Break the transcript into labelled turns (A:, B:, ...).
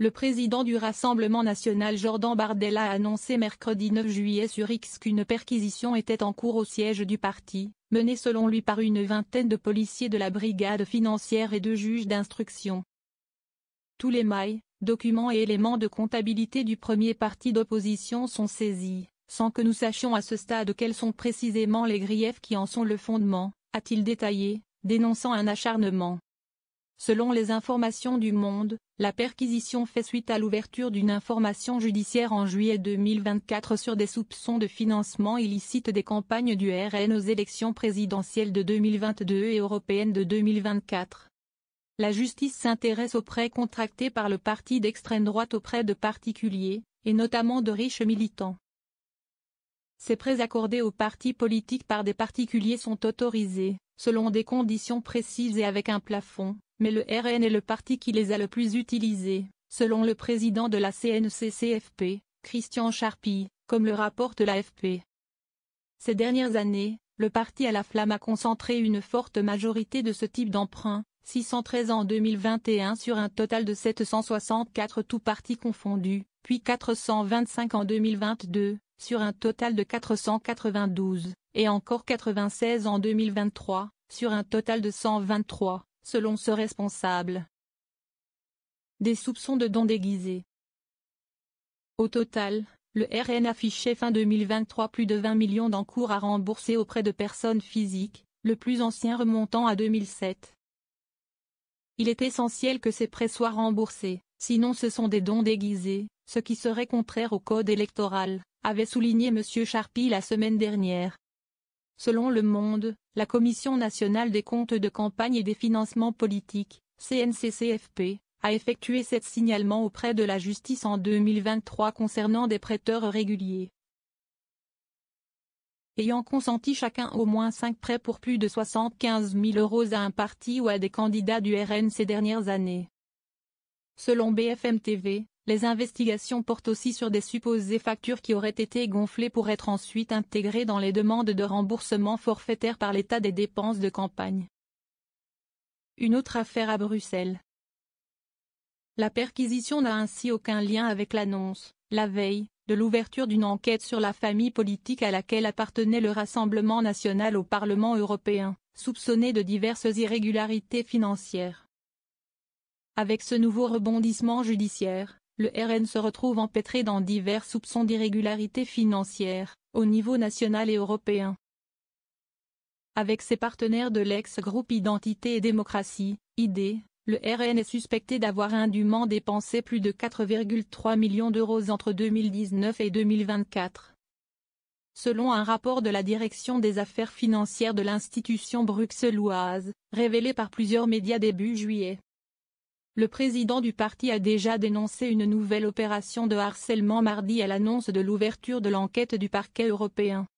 A: le président du Rassemblement national Jordan Bardella a annoncé mercredi 9 juillet sur X qu'une perquisition était en cours au siège du parti, menée selon lui par une vingtaine de policiers de la brigade financière et de juges d'instruction. Tous les mails, documents et éléments de comptabilité du premier parti d'opposition sont saisis, sans que nous sachions à ce stade quels sont précisément les griefs qui en sont le fondement, a-t-il détaillé, dénonçant un acharnement. Selon les informations du Monde, la perquisition fait suite à l'ouverture d'une information judiciaire en juillet 2024 sur des soupçons de financement illicite des campagnes du RN aux élections présidentielles de 2022 et européennes de 2024. La justice s'intéresse aux prêts contractés par le parti d'extrême droite auprès de particuliers, et notamment de riches militants. Ces prêts accordés aux partis politiques par des particuliers sont autorisés, selon des conditions précises et avec un plafond, mais le RN est le parti qui les a le plus utilisés, selon le président de la CNCCFP, Christian Charpy, comme le rapporte l'AFP. Ces dernières années, le parti à la flamme a concentré une forte majorité de ce type d'emprunt, 613 en 2021 sur un total de 764 tous partis confondus, puis 425 en 2022, sur un total de 492, et encore 96 en 2023, sur un total de 123, selon ce responsable. Des soupçons de dons déguisés. Au total, le RN affichait fin 2023 plus de 20 millions d'encours à rembourser auprès de personnes physiques, le plus ancien remontant à 2007. Il est essentiel que ces prêts soient remboursés, sinon ce sont des dons déguisés, ce qui serait contraire au code électoral, avait souligné M. Charpy la semaine dernière. Selon Le Monde, la Commission nationale des comptes de campagne et des financements politiques, CNCCFP, a effectué 7 signalements auprès de la justice en 2023 concernant des prêteurs réguliers ayant consenti chacun au moins 5 prêts pour plus de 75 000 € à un parti ou à des candidats du RN ces dernières années. Selon BFM TV, les investigations portent aussi sur des supposées factures qui auraient été gonflées pour être ensuite intégrées dans les demandes de remboursement forfaitaire par l'État des dépenses de campagne. Une autre affaire à Bruxelles. La perquisition n'a ainsi aucun lien avec l'annonce, la veille, de l'ouverture d'une enquête sur la famille politique à laquelle appartenait le Rassemblement national au Parlement européen, soupçonné de diverses irrégularités financières. Avec ce nouveau rebondissement judiciaire, le RN se retrouve empêtré dans divers soupçons d'irrégularités financières, au niveau national et européen. Avec ses partenaires de l'ex-groupe Identité et Démocratie, ID, le RN est suspecté d'avoir indûment dépensé plus de 4,3 millions d'euros entre 2019 et 2024. Selon un rapport de la Direction des affaires financières de l'institution bruxelloise, révélé par plusieurs médias début juillet. Le président du parti a déjà dénoncé une nouvelle opération de harcèlement mardi à l'annonce de l'ouverture de l'enquête du parquet européen.